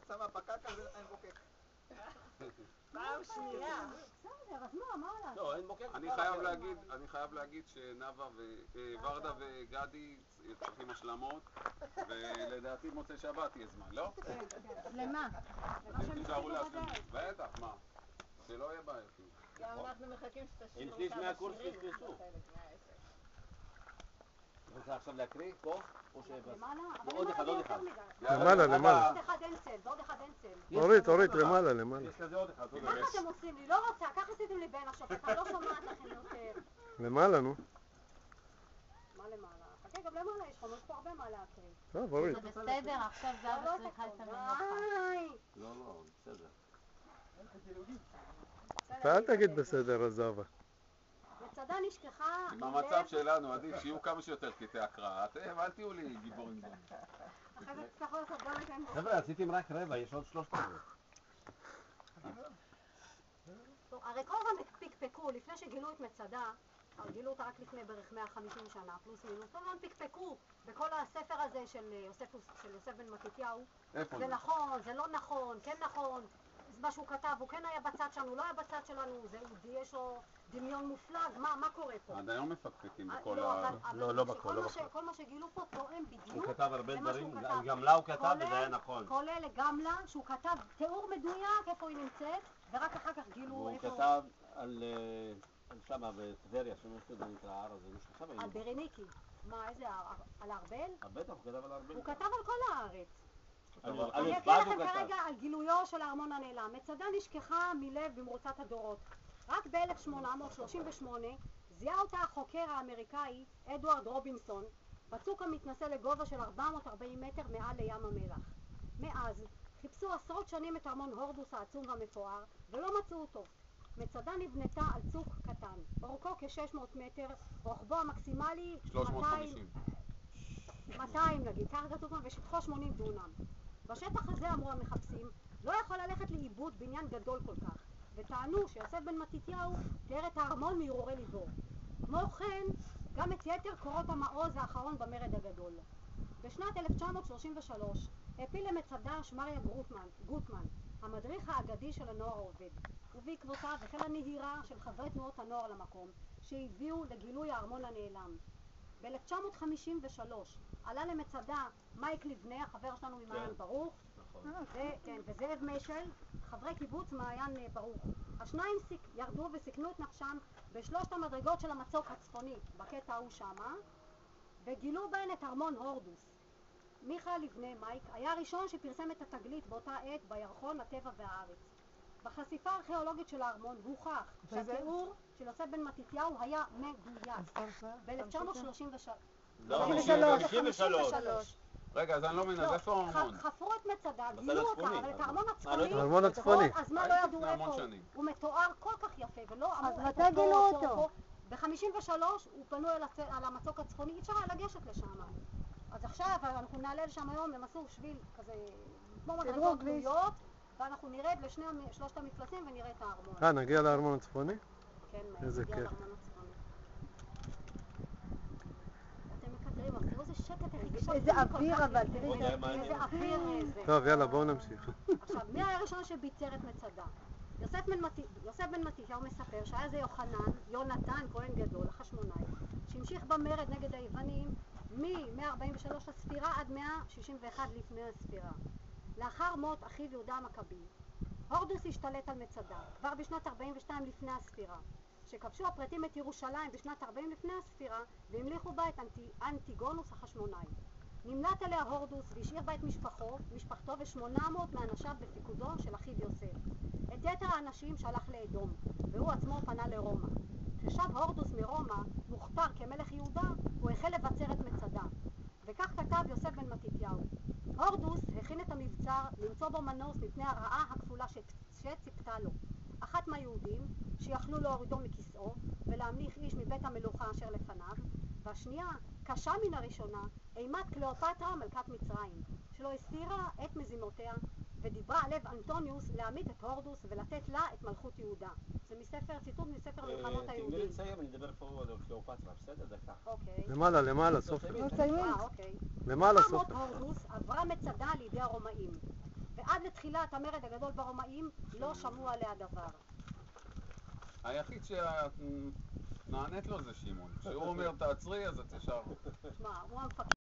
שמה פקק על אין בוקק. פעם שנייה. בסדר, אז מה לעשות? לא, אין בוקק. אני חייב להגיד שנאווה וורדה וגדי צריכים השלמות, ולדעתי מוצאי שבת יהיה זמן, לא? למה? אתם תישארו להשלמות. בטח, מה? שלא יהיה בעיה. גם אנחנו מחכים שתשאירו עם שליש כמה מהקורס שירים. פספסו. חלק מהעסק. רוצה עכשיו להקריא פה? או למעלה? עוד אחד, עוד אחד. למעלה. עוד אחד אין צל, ועוד אחד אין צל. אורית, למעלה. יש כזה עוד אחד. ככה אתם עושים לי, לא רוצה, ככה עשיתם לי בן עכשיו, אתה לא שומעת לכם יותר. למעלה, נו. מה למעלה? חכה, גם למעלה יש חומר פה הרבה מה להקריא. טוב, אורית. זה בסדר, עכשיו זהבה צריכה את המנוחה. לא, בסדר. אל תגיד בסדר, עזבה. מצדה נשכחה במצב שלנו עדיף שיהיו כמה שיותר קטעי הקראה. אתם אל תהיו לי גיבורים. אחרי זה תצטרכו לעשות גם את האמת. חבר'ה, עשיתם רק רבע, יש עוד 300. הרי כל הזמן פקפקו, לפני שגילו את מצדה, גילו אותה רק לפני בערך 150 שנה, פלוס מינוס, כל הזמן פקפקו בכל הספר הזה של יוסף בן מתתיהו. זה נכון, זה לא נכון, כן נכון, מה שהוא כתב, הוא כן היה בצד שלנו, לא היה בצד שלנו, יש לו דמיון מופלג, מה קורה פה? עד היום מפקפקים בכל לא בכל. כל מה שגילו פה תואם בדיוק. הוא כתב הרבה דברים, גם לה הוא כתב וזה היה נכון. כולל גם לה, שהוא כתב תיאור מדויק איפה היא נמצאת, ורק אחר כך גילו איפה... הוא כתב על שמה בטבריה, שזה נקרא ההר הזה. על ברניקי. מה, איזה הר? על ארבל? בטח, הוא כתב על ארבל. הוא כתב על כל הארץ. אני אקריא לכם כרגע על גילויו של הארמון הנעלם. מצדה נשכחה מלב במרוצת הדורות. רק ב-1838 זיהה אותה החוקר האמריקאי אדוארד רובינסון בצוק המתנסה לגובה של 440 מטר מעל לים המלח. מאז חיפשו עשרות שנים את ארמון הורדוס העצום והמפואר ולא מצאו אותו. מצדה נבנתה על צוק קטן, אורכו כ-600 מטר, רוחבו המקסימלי 200 נגיד, כך כתוב כאן, ושטחו 80 דונם. בשטח הזה, אמרו המחפשים, לא יכול ללכת לאיבוד בניין גדול כל כך, וטענו שיוסף בן מתתיהו תיאר את הארמון מהרהורי ליבו. כמו כן, גם את יתר קורות המעוז האחרון במרד הגדול. בשנת 1933 העפיל למצדה שמריה גוטמן, המדריך האגדי של הנוער העובד, ובעקבותיו החלה נהירה של חברי תנועות הנוער למקום, שהביאו לגילוי הארמון הנעלם. ב-1953 עלה למצדה מייק לבנה, החבר שלנו ממעיין ברוך, וזאב משל, חברי קיבוץ מעיין ברוך. השניים ירדו וסיכנו את נפשם בשלושת המדרגות של המצוק הצפוני, בקטע ההוא שמה, וגילו בהן את ארמון הורדוס. מיכאל לבנה, מייק, היה הראשון שפרסם את התגלית באותה עת בירחון הטבע והארץ. בחשיפה הארכיאולוגית של הארמון הוכח שהתיאור של יוסף בן מתתיהו היה מדויק. ב-1933. לא, 53. רגע, אז אני לא מבין, אז איפה הארמון? חפרו את מצדה, גילו אותה, אבל את הארמון הארמון הצפוני, הצפוני. אז מה לא ידעו איפה? הוא מתואר כל כך יפה, ולא אמרו אז מתי גילו אותו? ב-53 הוא פנו על המצוק הצפוני, אי אפשר היה לגשת לשם. אז עכשיו אנחנו נעלה לשם היום, הם עשו שביל כזה, כמו מדרגות גלויות, ואנחנו נרד לשלושת המפלסים ונראה את הארמון. נגיע לארמון הצפוני? כן, איזה נגיע כיף. לארמון הצפוני. אתם מקטרים, אבל תראו איזה שקט, איזה אוויר אבל, איזה אוויר איזה. טוב, יאללה, בואו נמשיך. עכשיו, מי היה הראשון שביצר את מצדה? יוסף בן מתתיהו מספר שהיה זה יונתן, כהן גדול, החשמונאי, שהמשיך במרד נגד היוונים מ-143 לספירה עד 161 לפני הספירה. לאחר מות אחיו יהודה המכבי, הורדוס השתלט על מצדה, כבר בשנת 42 לפני הספירה. שכבשו הפרטים את ירושלים בשנת 40 לפני הספירה, והמליכו בה את אנטיגונוס החשמונאי. נמלט אליה הורדוס והשאיר בה את משפחתו ו800 מאנשיו בפיקודו של אחיו יוסף. את יתר האנשים שלח לאדום, והוא עצמו פנה לרומא. כששב הורדוס מרומא, מוכתר כמלך יהודה, הוא החל לבצר את מצדה. וכך כתב יוסף בן מתתיהו: הורדוס הכין את המבצר למצוא בו מנוס מפני הרעה הכפולה שציפתה לו. אחת מהיהודים שיכלו להורידו מכיסאו ולהמליך איש מבית המלוכה אשר לפניו, והשנייה, קשה מן הראשונה, אימת קליאופטרה מלכת מצרים, שלא הסתירה את מזימותיה ודיברה על לב אנטוניוס להעמיד את הורדוס ולתת לה את מלכות יהודה. זה ציטוט מספר מלחמות היהודים. תגמרי לסיים, אני אדבר פה על קליאופטרה, בסדר? דקה. אוקיי. למעלה, סוף. אוקיי. למעלה, סוף. הורדוס עברה מצדה לידי הרומאים, ועד עד לתחילת המרד הגדול ברומאים לא שמעו עליה דבר. היחיד שנענית לו זה שמעון. כשהוא אומר תעצרי, אז את ישר... תשמע, הוא המפקד.